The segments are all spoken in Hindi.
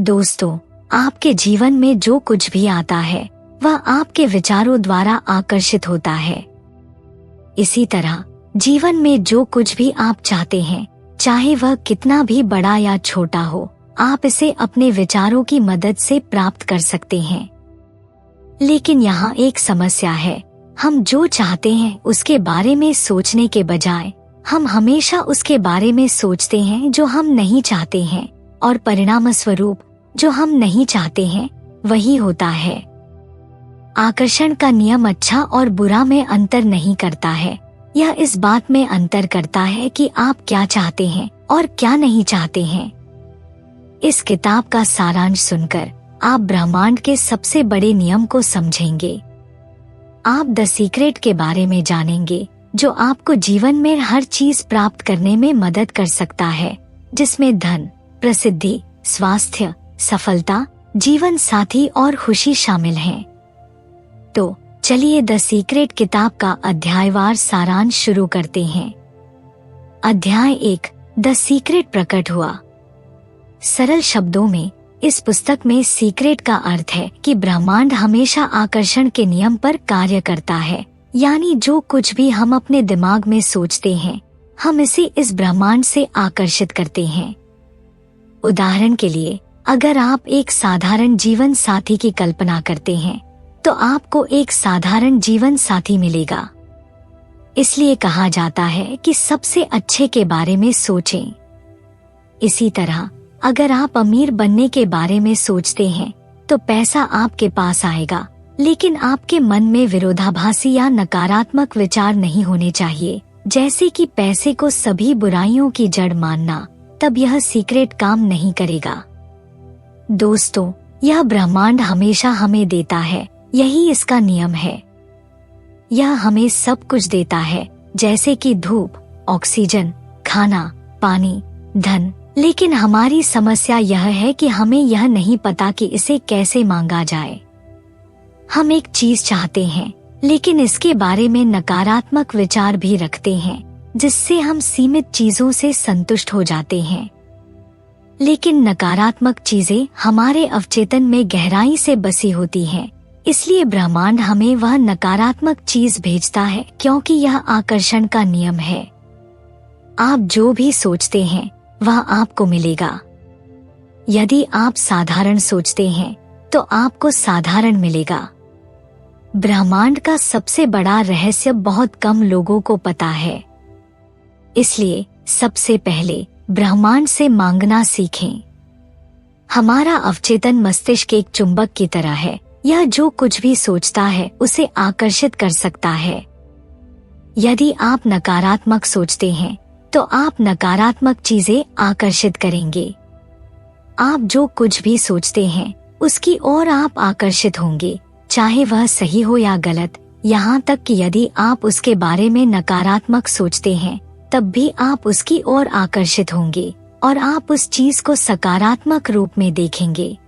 दोस्तों, आपके जीवन में जो कुछ भी आता है वह आपके विचारों द्वारा आकर्षित होता है। इसी तरह जीवन में जो कुछ भी आप चाहते हैं, चाहे वह कितना भी बड़ा या छोटा हो, आप इसे अपने विचारों की मदद से प्राप्त कर सकते हैं। लेकिन यहाँ एक समस्या है, हम जो चाहते हैं उसके बारे में सोचने के बजाय हम हमेशा उसके बारे में सोचते हैं जो हम नहीं चाहते हैं, और परिणाम स्वरूप जो हम नहीं चाहते हैं वही होता है। आकर्षण का नियम अच्छा और बुरा में अंतर नहीं करता है, यह इस बात में अंतर करता है कि आप क्या चाहते हैं और क्या नहीं चाहते हैं। इस किताब का सारांश सुनकर आप ब्रह्मांड के सबसे बड़े नियम को समझेंगे। आप द सीक्रेट के बारे में जानेंगे, जो आपको जीवन में हर चीज प्राप्त करने में मदद कर सकता है, जिसमें धन, प्रसिद्धि, स्वास्थ्य, सफलता, जीवन साथी और खुशी शामिल हैं। तो चलिए द सीक्रेट किताब का अध्यायवार सारांश शुरू करते हैं। अध्याय 1, द सीक्रेट प्रकट हुआ। सरल शब्दों में इस पुस्तक में सीक्रेट का अर्थ है कि ब्रह्मांड हमेशा आकर्षण के नियम पर कार्य करता है, यानी जो कुछ भी हम अपने दिमाग में सोचते हैं, हम इसे इस ब्रह्मांड से आकर्षित करते हैं। उदाहरण के लिए, अगर आप एक साधारण जीवन साथी की कल्पना करते हैं, तो आपको एक साधारण जीवन साथी मिलेगा। इसलिए कहा जाता है कि सबसे अच्छे के बारे में सोचें। इसी तरह अगर आप अमीर बनने के बारे में सोचते हैं, तो पैसा आपके पास आएगा, लेकिन आपके मन में विरोधाभासी या नकारात्मक विचार नहीं होने चाहिए, जैसे कि पैसे को सभी बुराइयों की जड़ मानना। तब यह सीक्रेट काम नहीं करेगा। दोस्तों, यह ब्रह्मांड हमेशा हमें देता है, यही इसका नियम है। यह हमें सब कुछ देता है, जैसे कि धूप, ऑक्सीजन, खाना, पानी, धन। लेकिन हमारी समस्या यह है कि हमें यह नहीं पता कि इसे कैसे मांगा जाए। हम एक चीज चाहते हैं, लेकिन इसके बारे में नकारात्मक विचार भी रखते हैं, जिससे हम सीमित चीजों से संतुष्ट हो जाते हैं। लेकिन नकारात्मक चीजें हमारे अवचेतन में गहराई से बसी होती हैं, इसलिए ब्रह्मांड हमें वह नकारात्मक चीज भेजता है, क्योंकि यह आकर्षण का नियम है। आप जो भी सोचते हैं वह आपको मिलेगा। यदि आप साधारण सोचते हैं, तो आपको साधारण मिलेगा। ब्रह्मांड का सबसे बड़ा रहस्य बहुत कम लोगों को पता है। इसलिए सबसे पहले ब्रह्मांड से मांगना सीखें। हमारा अवचेतन मस्तिष्क एक चुंबक की तरह है, यह जो कुछ भी सोचता है उसे आकर्षित कर सकता है। यदि आप नकारात्मक सोचते हैं, तो आप नकारात्मक चीजें आकर्षित करेंगे। आप जो कुछ भी सोचते हैं उसकी ओर आप आकर्षित होंगे, चाहे वह सही हो या गलत। यहाँ तक कि यदि आप उसके बारे में नकारात्मक सोचते हैं, तब भी आप उसकी ओर आकर्षित होंगे और आप उस चीज को सकारात्मक रूप में देखेंगे।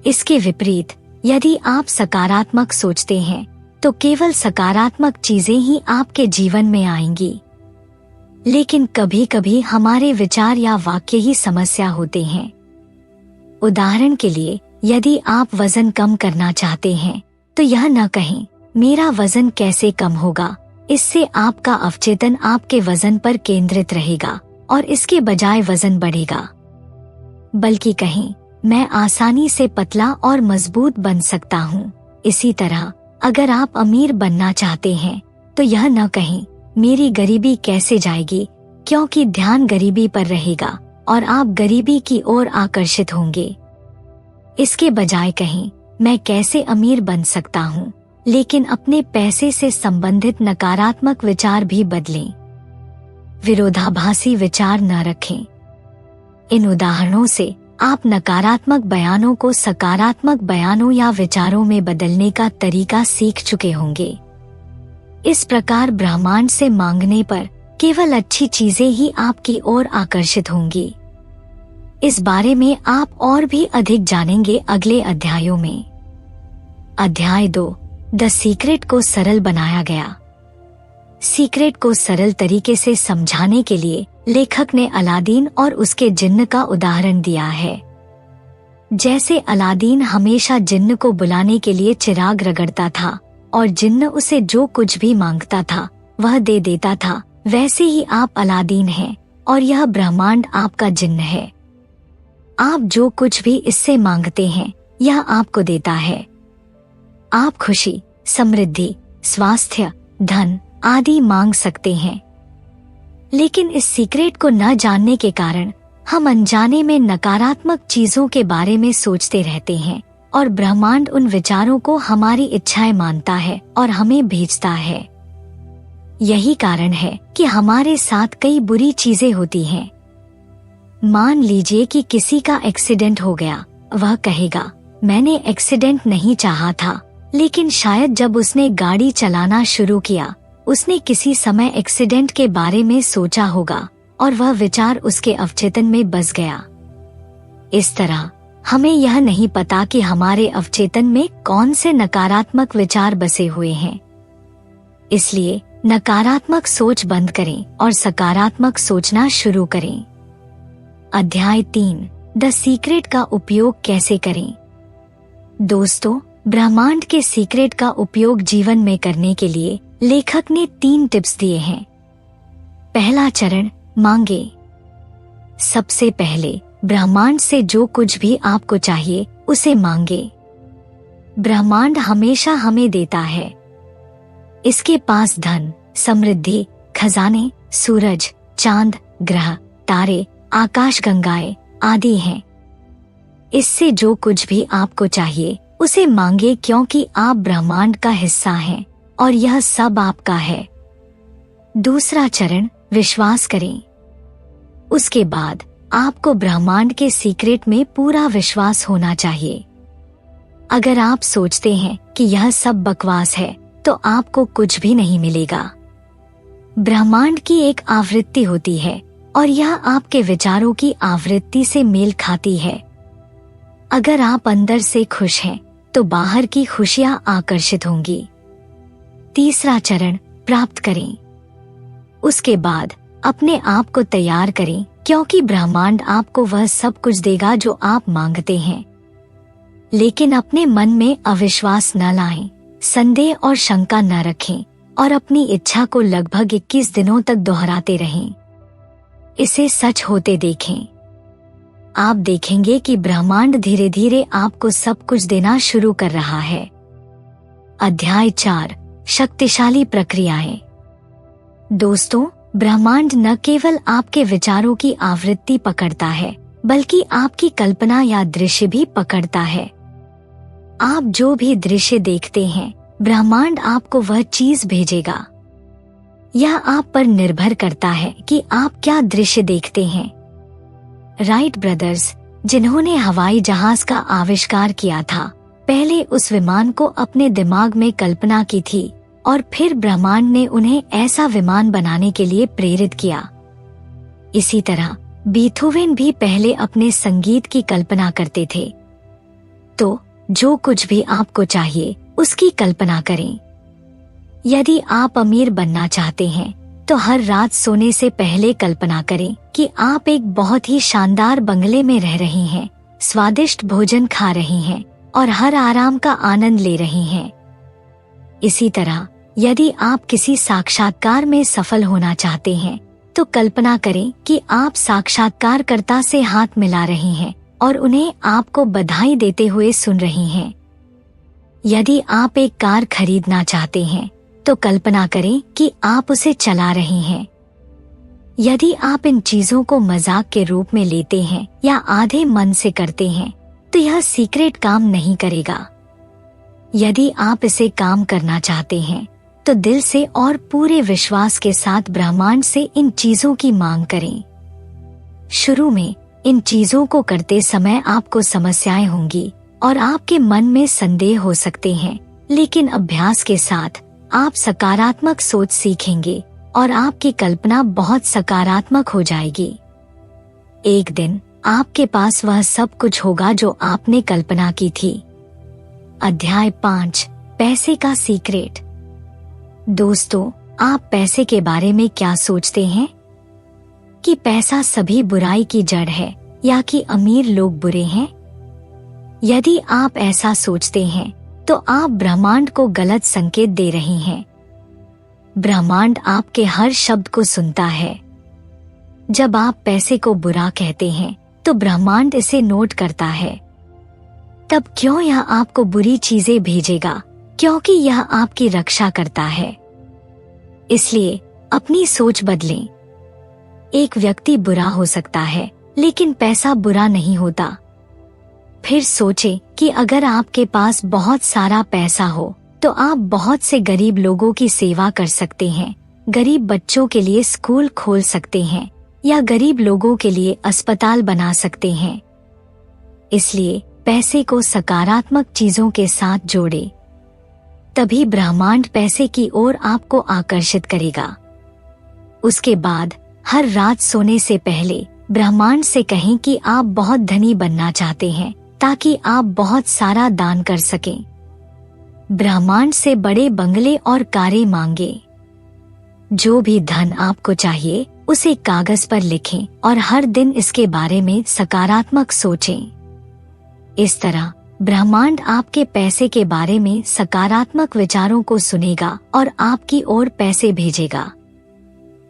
इसके विपरीत, यदि आप सकारात्मक सोचते हैं, तो केवल सकारात्मक चीजें ही आपके जीवन में आएंगी। लेकिन कभी कभी हमारे विचार या वाक्य ही समस्या होते हैं। उदाहरण के लिए, यदि आप वजन कम करना चाहते हैं, तो यह न कहें, मेरा वजन कैसे कम होगा। इससे आपका अवचेतन आपके वजन पर केंद्रित रहेगा और इसके बजाय वजन बढ़ेगा। बल्कि कहें, मैं आसानी से पतला और मजबूत बन सकता हूँ। इसी तरह अगर आप अमीर बनना चाहते हैं, तो यह न कहें, मेरी गरीबी कैसे जाएगी, क्योंकि ध्यान गरीबी पर रहेगा और आप गरीबी की ओर आकर्षित होंगे। इसके बजाय कहें, मैं कैसे अमीर बन सकता हूँ, लेकिन अपने पैसे से संबंधित नकारात्मक विचार भी बदलें। विरोधाभासी विचार न रखें। इन उदाहरणों से आप नकारात्मक बयानों को सकारात्मक बयानों या विचारों में बदलने का तरीका सीख चुके होंगे। इस प्रकार ब्रह्मांड से मांगने पर केवल अच्छी चीजें ही आपकी ओर आकर्षित होंगी। इस बारे में आप और भी अधिक जानेंगे अगले अध्यायों में। अध्याय 2, द सीक्रेट को सरल बनाया गया। सीक्रेट को सरल तरीके से समझाने के लिए लेखक ने अलादीन और उसके जिन्न का उदाहरण दिया है। जैसे अलादीन हमेशा जिन्न को बुलाने के लिए चिराग रगड़ता था और जिन्न उसे जो कुछ भी मांगता था वह दे देता था, वैसे ही आप अलादीन हैं और यह ब्रह्मांड आपका जिन्न है। आप जो कुछ भी इससे मांगते हैं यह आपको देता है। आप खुशी, समृद्धि, स्वास्थ्य, धन आदि मांग सकते हैं, लेकिन इस सीक्रेट को न जानने के कारण हम अनजाने में नकारात्मक चीजों के बारे में सोचते रहते हैं और ब्रह्मांड उन विचारों को हमारी इच्छाएं मानता है और हमें भेजता है। यही कारण है कि हमारे साथ कई बुरी चीजें होती हैं। मान लीजिए कि किसी का एक्सीडेंट हो गया, वह कहेगा मैंने एक्सीडेंट नहीं चाहा था, लेकिन शायद जब उसने गाड़ी चलाना शुरू किया उसने किसी समय एक्सीडेंट के बारे में सोचा होगा और वह विचार उसके अवचेतन में बस गया। इस तरह हमें यह नहीं पता कि हमारे अवचेतन में कौन से नकारात्मक विचार बसे हुए हैं। इसलिए नकारात्मक सोच बंद करें और सकारात्मक सोचना शुरू करें। अध्याय 3, द सीक्रेट का उपयोग कैसे करें। दोस्तों, ब्रह्मांड के सीक्रेट का उपयोग जीवन में करने के लिए लेखक ने 3 टिप्स दिए हैं। पहला चरण, मांगे। सबसे पहले ब्रह्मांड से जो कुछ भी आपको चाहिए उसे मांगे। ब्रह्मांड हमेशा हमें देता है। इसके पास धन, समृद्धि, खजाने, सूरज, चांद, ग्रह, तारे, आकाशगंगाएं आदि हैं। इससे जो कुछ भी आपको चाहिए उसे मांगे, क्योंकि आप ब्रह्मांड का हिस्सा हैं और यह सब आपका है। दूसरा चरण, विश्वास करें। उसके बाद आपको ब्रह्मांड के सीक्रेट में पूरा विश्वास होना चाहिए। अगर आप सोचते हैं कि यह सब बकवास है तो आपको कुछ भी नहीं मिलेगा। ब्रह्मांड की एक आवृत्ति होती है और यह आपके विचारों की आवृत्ति से मेल खाती है। अगर आप अंदर से खुश हैं तो बाहर की खुशियां आकर्षित होंगी। तीसरा चरण, प्राप्त करें। उसके बाद अपने आप को तैयार करें, क्योंकि ब्रह्मांड आपको वह सब कुछ देगा जो आप मांगते हैं। लेकिन अपने मन में अविश्वास न लाएं, संदेह और शंका न रखें और अपनी इच्छा को लगभग 21 दिनों तक दोहराते रहें। इसे सच होते देखें। आप देखेंगे कि ब्रह्मांड धीरे धीरे आपको सब कुछ देना शुरू कर रहा है। अध्याय 4, शक्तिशाली प्रक्रियाएं। दोस्तों, ब्रह्मांड न केवल आपके विचारों की आवृत्ति पकड़ता है, बल्कि आपकी कल्पना या दृश्य भी पकड़ता है। आप जो भी दृश्य देखते हैं, ब्रह्मांड आपको वह चीज भेजेगा। यह आप पर निर्भर करता है कि आप क्या दृश्य देखते हैं। राइट ब्रदर्स, जिन्होंने हवाई जहाज का आविष्कार किया था, पहले उस विमान को अपने दिमाग में कल्पना की थी और फिर ब्रह्मांड ने उन्हें ऐसा विमान बनाने के लिए प्रेरित किया। इसी तरह बीथोवेन भी पहले अपने संगीत की कल्पना करते थे। तो जो कुछ भी आपको चाहिए उसकी कल्पना करें। यदि आप अमीर बनना चाहते हैं तो हर रात सोने से पहले कल्पना करें कि आप एक बहुत ही शानदार बंगले में रह रही हैं, स्वादिष्ट भोजन खा रही हैं और हर आराम का आनंद ले रही हैं। इसी तरह यदि आप किसी साक्षात्कार में सफल होना चाहते हैं तो कल्पना करें कि आप साक्षात्कारकर्ता से हाथ मिला रही हैं और उन्हें आपको बधाई देते हुए सुन रही हैं। यदि आप एक कार खरीदना चाहते हैं तो कल्पना करें कि आप उसे चला रही हैं। यदि आप इन चीजों को मजाक के रूप में लेते हैं या आधे मन से करते हैं तो यह सीक्रेट काम नहीं करेगा। यदि आप इसे काम करना चाहते हैं तो दिल से और पूरे विश्वास के साथ ब्रह्मांड से इन चीजों की मांग करें। शुरू में इन चीजों को करते समय आपको समस्याएं होंगी और आपके मन में संदेह हो सकते हैं, लेकिन अभ्यास के साथ आप सकारात्मक सोच सीखेंगे और आपकी कल्पना बहुत सकारात्मक हो जाएगी। एक दिन आपके पास वह सब कुछ होगा जो आपने कल्पना की थी। अध्याय 5, पैसे का सीक्रेट। दोस्तों, आप पैसे के बारे में क्या सोचते हैं? कि पैसा सभी बुराई की जड़ है या कि अमीर लोग बुरे हैं? यदि आप ऐसा सोचते हैं तो आप ब्रह्मांड को गलत संकेत दे रहे हैं। ब्रह्मांड आपके हर शब्द को सुनता है। जब आप पैसे को बुरा कहते हैं तो ब्रह्मांड इसे नोट करता है। तब क्यों यह आपको बुरी चीजें भेजेगा? क्योंकि यह आपकी रक्षा करता है। इसलिए अपनी सोच बदलें। एक व्यक्ति बुरा हो सकता है लेकिन पैसा बुरा नहीं होता। फिर सोचें कि अगर आपके पास बहुत सारा पैसा हो तो आप बहुत से गरीब लोगों की सेवा कर सकते हैं, गरीब बच्चों के लिए स्कूल खोल सकते हैं या गरीब लोगों के लिए अस्पताल बना सकते हैं। इसलिए पैसे को सकारात्मक चीजों के साथ जोड़ें। तभी ब्रह्मांड पैसे की ओर आपको आकर्षित करेगा। उसके बाद हर रात सोने से पहले ब्रह्मांड से कहें कि आप बहुत धनी बनना चाहते हैं ताकि आप बहुत सारा दान कर सकें। ब्रह्मांड से बड़े बंगले और कारें मांगे। जो भी धन आपको चाहिए उसे कागज पर लिखें और हर दिन इसके बारे में सकारात्मक सोचें। इस तरह ब्रह्मांड आपके पैसे के बारे में सकारात्मक विचारों को सुनेगा और आपकी ओर पैसे भेजेगा।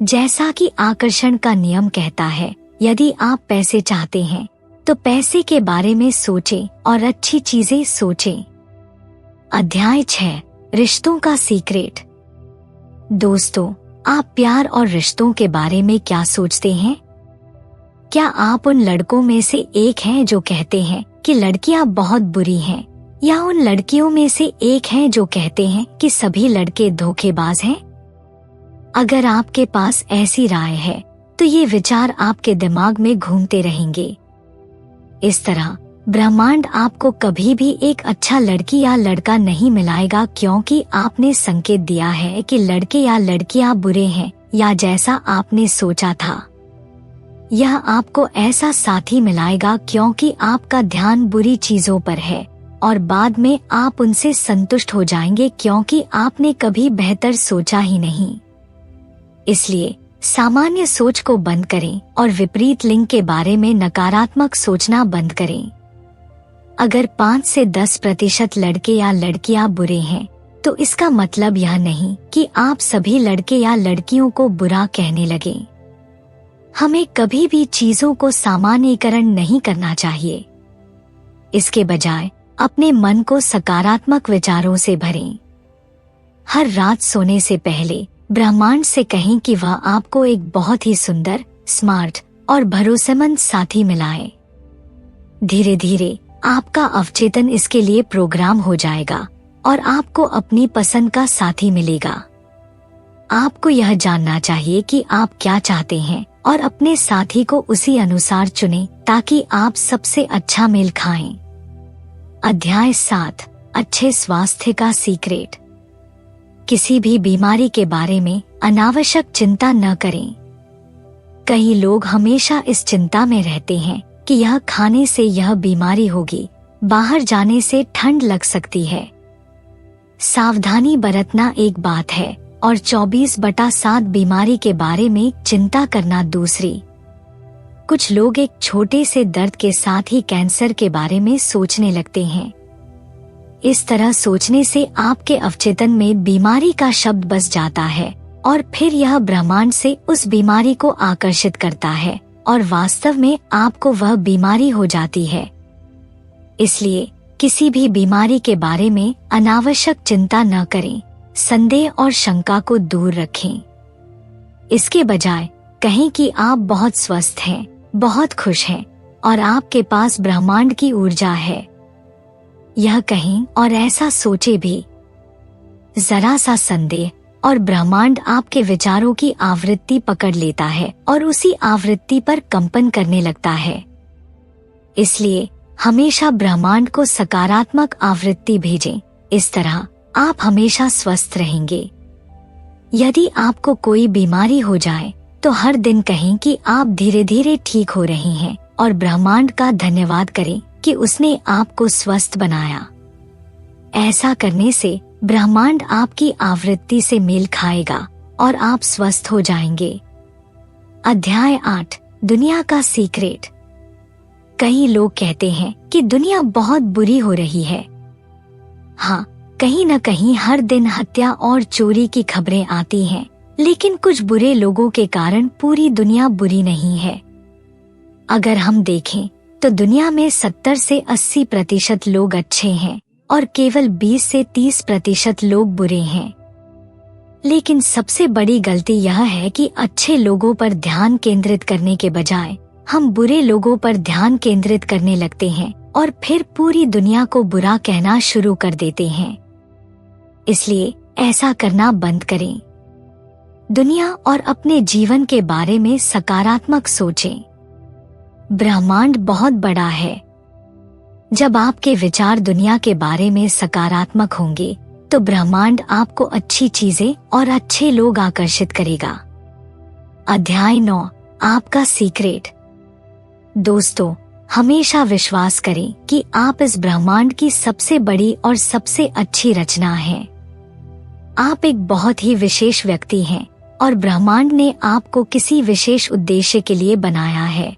जैसा कि आकर्षण का नियम कहता है, यदि आप पैसे चाहते हैं तो पैसे के बारे में सोचें और अच्छी चीजें सोचें। अध्याय 6, रिश्तों का सीक्रेट। दोस्तों, आप प्यार और रिश्तों के बारे में क्या सोचते हैं? क्या आप उन लड़कों में से एक हैं जो कहते हैं कि लड़कियां बहुत बुरी हैं, या उन लड़कियों में से एक हैं जो कहते हैं कि सभी लड़के धोखेबाज हैं? अगर आपके पास ऐसी राय है तो ये विचार आपके दिमाग में घूमते रहेंगे। इस तरह ब्रह्मांड आपको कभी भी एक अच्छा लड़की या लड़का नहीं मिलाएगा, क्योंकि आपने संकेत दिया है कि लड़के या लड़कियां बुरे हैं या जैसा आपने सोचा था। यह आपको ऐसा साथी मिलाएगा क्योंकि आपका ध्यान बुरी चीजों पर है और बाद में आप उनसे संतुष्ट हो जाएंगे क्योंकि आपने कभी बेहतर सोचा ही नहीं। इसलिए सामान्य सोच को बंद करें और विपरीत लिंग के बारे में नकारात्मक सोचना बंद करें। अगर 5 से 10% लड़के या लड़कियां बुरे हैं तो इसका मतलब यह नहीं कि आप सभी लड़के या लड़कियों को बुरा कहने लगें। हमें कभी भी चीजों को सामान्यीकरण नहीं करना चाहिए। इसके बजाय अपने मन को सकारात्मक विचारों से भरें। हर रात सोने से पहले ब्रह्मांड से कहें कि वह आपको एक बहुत ही सुंदर, स्मार्ट और भरोसेमंद साथी मिलाए। धीरे धीरे आपका अवचेतन इसके लिए प्रोग्राम हो जाएगा और आपको अपनी पसंद का साथी मिलेगा। आपको यह जानना चाहिए कि आप क्या चाहते हैं और अपने साथी को उसी अनुसार चुनें ताकि आप सबसे अच्छा मेल खाएं। अध्याय 7, अच्छे स्वास्थ्य का सीक्रेट। किसी भी बीमारी के बारे में अनावश्यक चिंता न करें। कई लोग हमेशा इस चिंता में रहते हैं कि यह खाने से यह बीमारी होगी, बाहर जाने से ठंड लग सकती है। सावधानी बरतना एक बात है और 24/7 बीमारी के बारे में चिंता करना दूसरी। कुछ लोग एक छोटे से दर्द के साथ ही कैंसर के बारे में सोचने लगते हैं। इस तरह सोचने से आपके अवचेतन में बीमारी का शब्द बस जाता है और फिर यह ब्रह्मांड से उस बीमारी को आकर्षित करता है और वास्तव में आपको वह बीमारी हो जाती है। इसलिए किसी भी बीमारी के बारे में अनावश्यक चिंता न करें, संदेह और शंका को दूर रखें। इसके बजाय कहें कि आप बहुत स्वस्थ हैं, बहुत खुश हैं और आपके पास ब्रह्मांड की ऊर्जा है। यह कहें और ऐसा सोचे भी। जरा सा संदेह और ब्रह्मांड आपके विचारों की आवृत्ति पकड़ लेता है और उसी आवृत्ति पर कंपन करने लगता है। इसलिए हमेशा ब्रह्मांड को सकारात्मक आवृत्ति भेजें। इस तरह आप हमेशा स्वस्थ रहेंगे। यदि आपको कोई बीमारी हो जाए तो हर दिन कहें कि आप धीरे धीरे ठीक हो रहे हैं और ब्रह्मांड का धन्यवाद करें कि उसने आपको स्वस्थ बनाया। ऐसा करने से ब्रह्मांड आपकी आवृत्ति से मेल खाएगा और आप स्वस्थ हो जाएंगे। अध्याय 8, दुनिया का सीक्रेट। कई लोग कहते हैं कि दुनिया बहुत बुरी हो रही है। हाँ, कहीं न कहीं हर दिन हत्या और चोरी की खबरें आती हैं, लेकिन कुछ बुरे लोगों के कारण पूरी दुनिया बुरी नहीं है। अगर हम देखें तो दुनिया में 70 से 80% लोग अच्छे हैं और केवल 20 से 30% लोग बुरे हैं। लेकिन सबसे बड़ी गलती यह है कि अच्छे लोगों पर ध्यान केंद्रित करने के बजाय हम बुरे लोगों पर ध्यान केंद्रित करने लगते हैं और फिर पूरी दुनिया को बुरा कहना शुरू कर देते हैं। इसलिए ऐसा करना बंद करें। दुनिया और अपने जीवन के बारे में सकारात्मक सोचें। ब्रह्मांड बहुत बड़ा है। जब आपके विचार दुनिया के बारे में सकारात्मक होंगे तो ब्रह्मांड आपको अच्छी चीजें और अच्छे लोग आकर्षित करेगा। अध्याय 9, आपका सीक्रेट। दोस्तों, हमेशा विश्वास करें कि आप इस ब्रह्मांड की सबसे बड़ी और सबसे अच्छी रचना हैं। आप एक बहुत ही विशेष व्यक्ति हैं और ब्रह्मांड ने आपको किसी विशेष उद्देश्य के लिए बनाया है।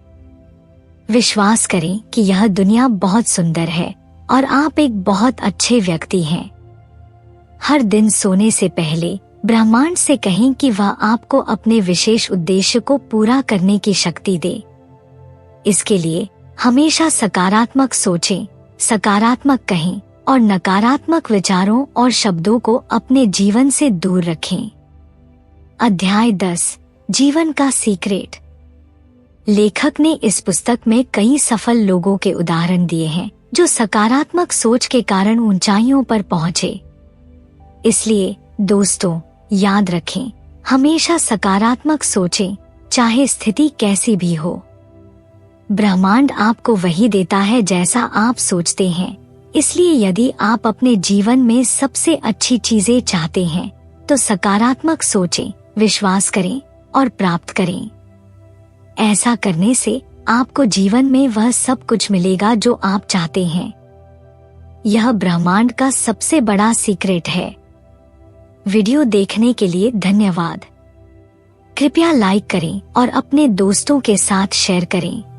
विश्वास करें कि यह दुनिया बहुत सुंदर है और आप एक बहुत अच्छे व्यक्ति हैं। हर दिन सोने से पहले ब्रह्मांड से कहें कि वह आपको अपने विशेष उद्देश्य को पूरा करने की शक्ति दे। इसके लिए हमेशा सकारात्मक सोचें, सकारात्मक कहें और नकारात्मक विचारों और शब्दों को अपने जीवन से दूर रखें। अध्याय 10, जीवन का सीक्रेट। लेखक ने इस पुस्तक में कई सफल लोगों के उदाहरण दिए हैं जो सकारात्मक सोच के कारण ऊंचाइयों पर पहुंचे। इसलिए दोस्तों, याद रखें, हमेशा सकारात्मक सोचें, चाहे स्थिति कैसी भी हो। ब्रह्मांड आपको वही देता है जैसा आप सोचते हैं। इसलिए यदि आप अपने जीवन में सबसे अच्छी चीजें चाहते हैं तो सकारात्मक सोचें, विश्वास करें और प्राप्त करें। ऐसा करने से आपको जीवन में वह सब कुछ मिलेगा जो आप चाहते हैं। यह ब्रह्मांड का सबसे बड़ा सीक्रेट है। वीडियो देखने के लिए धन्यवाद। कृपया लाइक करें और अपने दोस्तों के साथ शेयर करें।